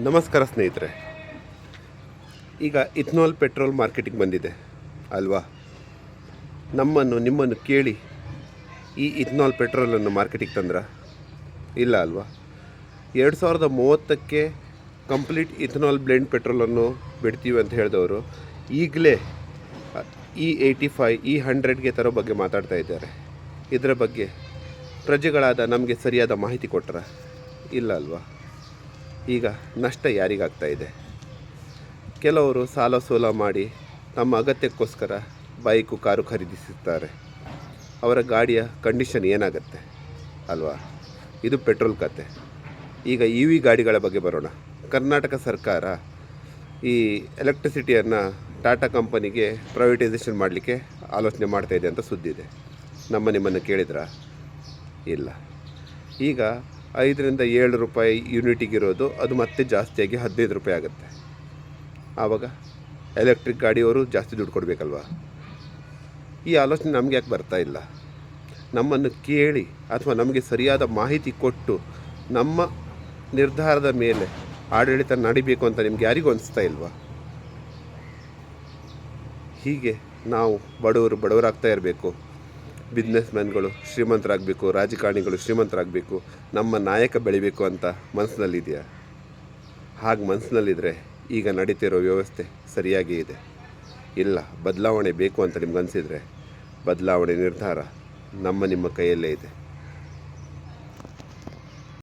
ನಮಸ್ಕಾರ ಸ್ನೇಹಿತರೆ. ಈಗ ಇಥನಾಲ್ ಪೆಟ್ರೋಲ್ ಮಾರ್ಕೆಟಿಗೆ ಬಂದಿದೆ ಅಲ್ವಾ? ನಿಮ್ಮನ್ನು ಕೇಳಿ ಈ ಇಥನಾಲ್ ಪೆಟ್ರೋಲನ್ನು ಮಾರ್ಕೆಟಿಗೆ ತಂದ್ರ ಇಲ್ಲ ಅಲ್ವಾ? 2030ಕ್ಕೆ ಕಂಪ್ಲೀಟ್ ಇಥನಾಲ್ ಬ್ಲೆಂಡ್ ಪೆಟ್ರೋಲನ್ನು ಬಿಡ್ತೀವಿ ಅಂತ ಹೇಳಿದವರು ಈಗಲೇ E85 E100ಗೆ ತರೋ ಬಗ್ಗೆ ಮಾತಾಡ್ತಾ ಇದ್ದಾರೆ. ಇದರ ಬಗ್ಗೆ ಪ್ರಜೆಗಳಾದ ನಮಗೆ ಸರಿಯಾದ ಮಾಹಿತಿ ಕೊಟ್ಟರ ಇಲ್ಲ ಅಲ್ವಾ? ಈಗ ನಷ್ಟ ಯಾರಿಗಾಗ್ತಾ ಇದೆ? ಕೆಲವರು ಸಾಲ ಸೋಲ ಮಾಡಿ ತಮ್ಮ ಅಗತ್ಯಕ್ಕೋಸ್ಕರ ಬೈಕು ಕಾರು ಖರೀದಿಸುತ್ತಾರೆ. ಅವರ ಗಾಡಿಯ ಕಂಡೀಷನ್ ಏನಾಗುತ್ತೆ ಅಲ್ವಾ? ಇದು ಪೆಟ್ರೋಲ್ ಕತೆ. ಈಗ EV ಗಾಡಿಗಳ ಬಗ್ಗೆ ಬರೋಣ. ಕರ್ನಾಟಕ ಸರ್ಕಾರ ಈ ಎಲೆಕ್ಟ್ರಿಸಿಟಿಯನ್ನು ಟಾಟಾ ಕಂಪನಿಗೆ ಪ್ರೈವೇಟೈಸೇಷನ್ ಮಾಡಲಿಕ್ಕೆ ಆಲೋಚನೆ ಮಾಡ್ತಾಯಿದೆ ಅಂತ ಸುದ್ದಿದೆ. ನಿಮ್ಮನ್ನು ಕೇಳಿದ್ರಾ? ಇಲ್ಲ. ಈಗ 5ರಿಂದ 7 ರೂಪಾಯಿ ಯೂನಿಟಿಗಿರೋದು ಅದು ಮತ್ತೆ ಜಾಸ್ತಿಯಾಗಿ 15 ರೂಪಾಯಿ ಆಗುತ್ತೆ. ಆವಾಗ ಎಲೆಕ್ಟ್ರಿಕ್ ಗಾಡಿಯವರು ಜಾಸ್ತಿ ದುಡ್ಡು ಕೊಡಬೇಕಲ್ವ? ಈ ಆಲೋಚನೆ ನಮಗೆ ಯಾಕೆ ಬರ್ತಾ ಇಲ್ಲ? ನಮ್ಮನ್ನು ಕೇಳಿ ಅಥವಾ ನಮಗೆ ಸರಿಯಾದ ಮಾಹಿತಿ ಕೊಟ್ಟು ನಮ್ಮ ನಿರ್ಧಾರದ ಮೇಲೆ ಆಡಳಿತ ನಡಿಬೇಕು ಅಂತ ನಿಮ್ಗೆ ಯಾರಿಗೂ ಅನಿಸ್ತಾ ಇಲ್ವಾ? ಹೀಗೆ ನಾವು ಬಡವರಾಗ್ತಾ ಇರಬೇಕು. ಬಿಸ್ನೆಸ್ ಮ್ಯಾನ್ಗಳು ಶ್ರೀಮಂತರಾಗಬೇಕು, ರಾಜಕಾರಣಿಗಳು ಶ್ರೀಮಂತರಾಗಬೇಕು, ನಮ್ಮ ನಾಯಕ ಬೆಳಿಬೇಕು ಅಂತ ಮನಸ್ಸಿನಲ್ಲಿದೆಯಾ? ಹಾಗೆ ಮನಸ್ಸಿನಲ್ಲಿದ್ದರೆ ಈಗ ನಡೀತಿರೋ ವ್ಯವಸ್ಥೆ ಸರಿಯಾಗಿ ಇದೆ. ಇಲ್ಲ, ಬದಲಾವಣೆ ಬೇಕು ಅಂತ ನಿಮ್ಗೆ ಅನಿಸಿದರೆ ಬದಲಾವಣೆ ನಿರ್ಧಾರ ನಿಮ್ಮ ಕೈಯಲ್ಲೇ ಇದೆ.